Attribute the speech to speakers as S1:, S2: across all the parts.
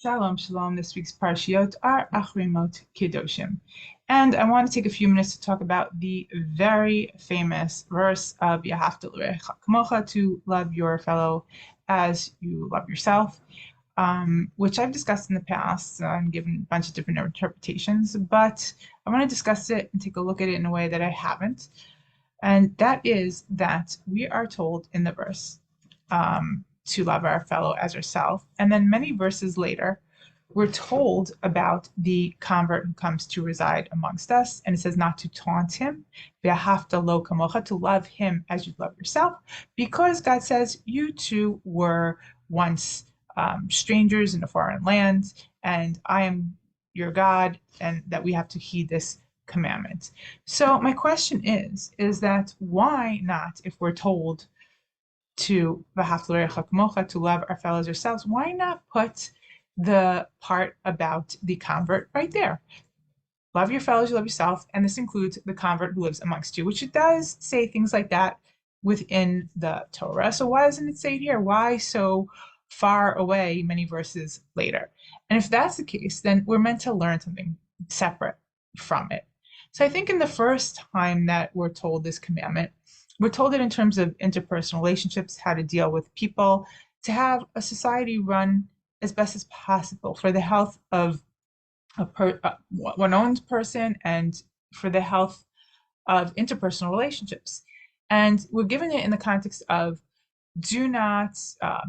S1: Shalom, shalom. This week's parashiyot are Achrei Mot, Kedoshim. And I want to take a few minutes to talk about the very famous verse of Yahavta l'recha kamocha, to love your fellow as you love yourself, which I've discussed in the past and given a bunch of different interpretations, but I want to discuss it and take a look at it in a way that I haven't. And that is that we are told in the verse to love our fellow as ourselves. And then many verses later, we're told about the convert who comes to reside amongst us. And it says not to taunt him, "Ve'ahavta lo kamocha," to love him as you love yourself, because God says you two were once strangers in a foreign land, and I am your God, and that we have to heed this commandment. So my question is that why not, if we're told to to love our fellows ourselves, why not put the part about the convert right there? Love your fellows, you love yourself, and this includes the convert who lives amongst you, which it does say things like that within the Torah. So why doesn't it say it here? Why so far away many verses later? And if that's the case, then we're meant to learn something separate from it. So I think in the first time that we're told this commandment, we're told it in terms of interpersonal relationships, how to deal with people, to have a society run as best as possible for the health of one own person and for the health of interpersonal relationships. And we're given it in the context of do not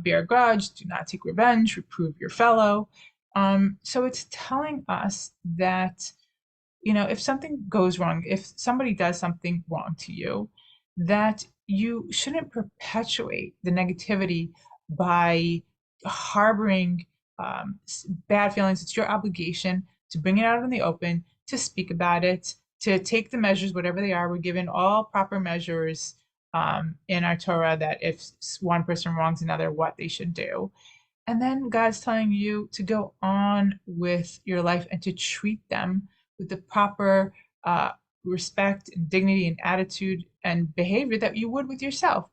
S1: bear a grudge, do not take revenge, reprove your fellow. So it's telling us that, if something goes wrong, if somebody does something wrong to you, that you shouldn't perpetuate the negativity by harboring bad feelings. It's your obligation to bring it out in the open, to speak about it, to take the measures, whatever they are. We're given all proper measures in our Torah that if one person wrongs another, what they should do. And then God's telling you to go on with your life and to treat them with the proper respect and dignity and attitude and behavior that you would with yourself.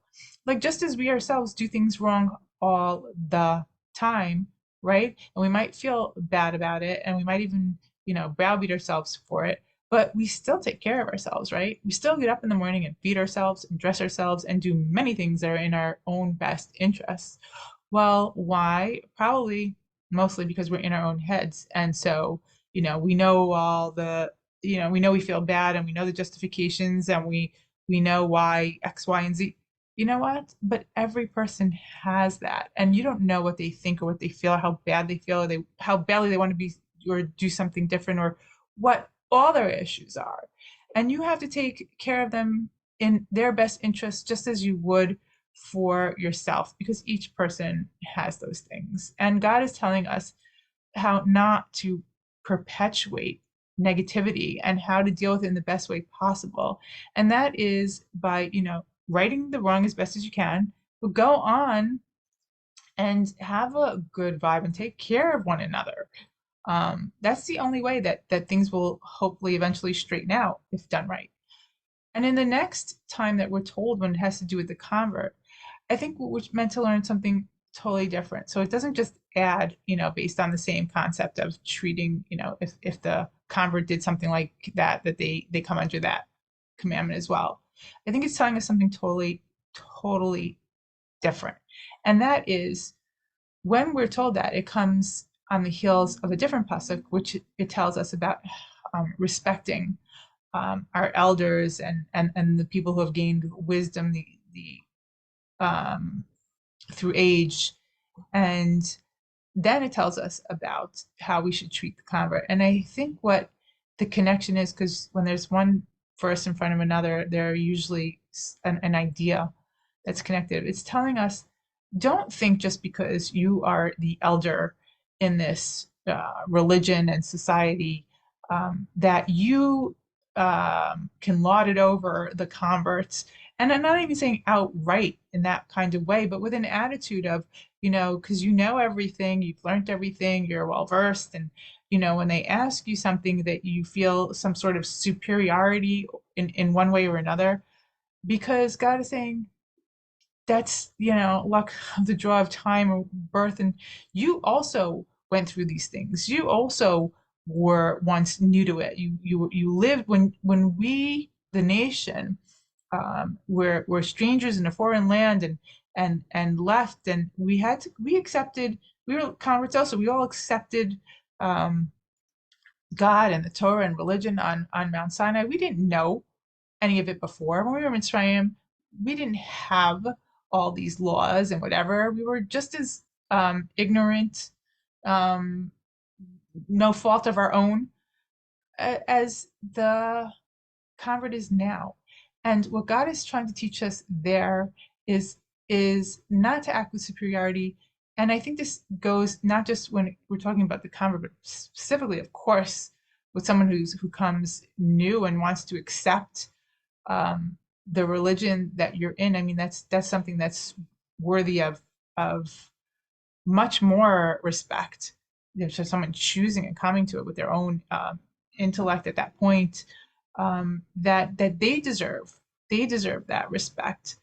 S1: Like just as we ourselves do things wrong all the time, right? And we might feel bad about it and we might even, browbeat ourselves for it, but we still take care of ourselves, right? We still get up in the morning and feed ourselves and dress ourselves and do many things that are in our own best interests. Well, why? Probably mostly because we're in our own heads. And so, we know all the, we know we feel bad and we know the justifications and we know why X, Y, and Z. You know what? But every person has that. And you don't know what they think or what they feel, or how bad they feel, or how badly they want to be or do something different, or what all their issues are. And you have to take care of them in their best interest, just as you would for yourself, because each person has those things. And God is telling us how not to perpetuate negativity and how to deal with it in the best way possible. And that is by, righting the wrong as best as you can, but go on and have a good vibe and take care of one another. That's the only way that things will hopefully eventually straighten out if done right. And in the next time that we're told when it has to do with the convert, I think we're meant to learn something totally different. So it doesn't just add, based on the same concept of treating, if the convert did something like that, that they come under that commandment as well. I think it's telling us something totally, totally different. And that is when we're told that, it comes on the heels of a different pasuk, which it tells us about respecting our elders and the people who have gained wisdom, the through age, and then it tells us about how we should treat the convert. And I think what the connection is, because when there's one verse in front of another, there are usually an idea that's connected. It's telling us, don't think just because you are the elder in this religion and society that you can laud it over the converts. And I'm not even saying outright in that kind of way, but with an attitude of, because you know everything, you've learned everything, you're well versed. And, when they ask you something that you feel some sort of superiority in one way or another, because God is saying, that's luck of the draw of time or birth, and you also went through these things. You also were once new to it. You lived when we, the nation, were strangers in a foreign land and left, and we accepted, we were converts also. We all accepted God and the Torah and religion on Mount Sinai. We didn't know any of it before. When we were in Mitzrayim, we didn't have all these laws and whatever. We were just as ignorant, um, no fault of our own, as the convert is now. And what God is trying to teach us there is is not to act with superiority. And I think this goes not just when we're talking about the convert, but specifically, of course, with someone who comes new and wants to accept um, the religion that you're in. I mean, that's something that's worthy of much more respect. So someone choosing and coming to it with their own intellect at that point, that they deserve. They deserve that respect,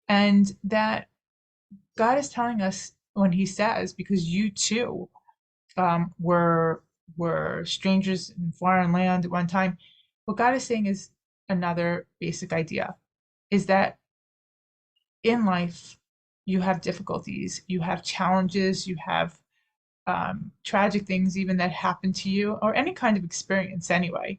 S1: and that God is telling us when He says, because you too were strangers in foreign land at one time. What God is saying is another basic idea, is that in life you have difficulties, you have challenges, you have tragic things even that happen to you, or any kind of experience anyway,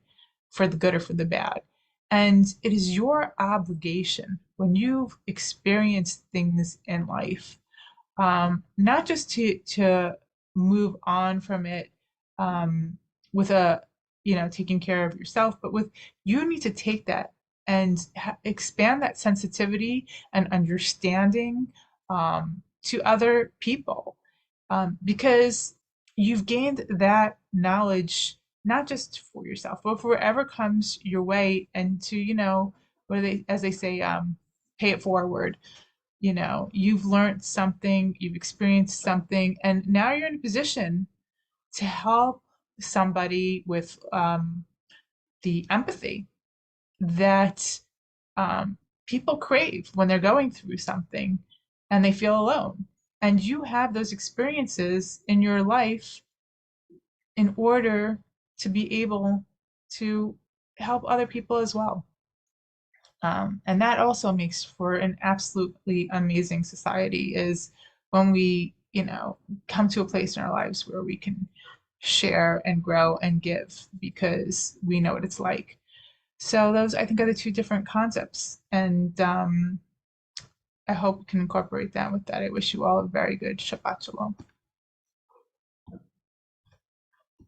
S1: for the good or for the bad. And it is your obligation when you've experienced things in life, not just to move on from it with a, taking care of yourself, but with, you need to take that and expand that sensitivity and understanding to other people, because you've gained that knowledge not just for yourself, but for whatever comes your way, and to, what they, as they say, pay it forward. You've learned something, you've experienced something, and now you're in a position to help somebody with the empathy that people crave when they're going through something and they feel alone. And you have those experiences in your life in order to be able to help other people as well. And that also makes for an absolutely amazing society, is when we, come to a place in our lives where we can share and grow and give because we know what it's like. So those, I think, are the two different concepts. And I hope we can incorporate that with that. I wish you all a very good Shabbat Shalom.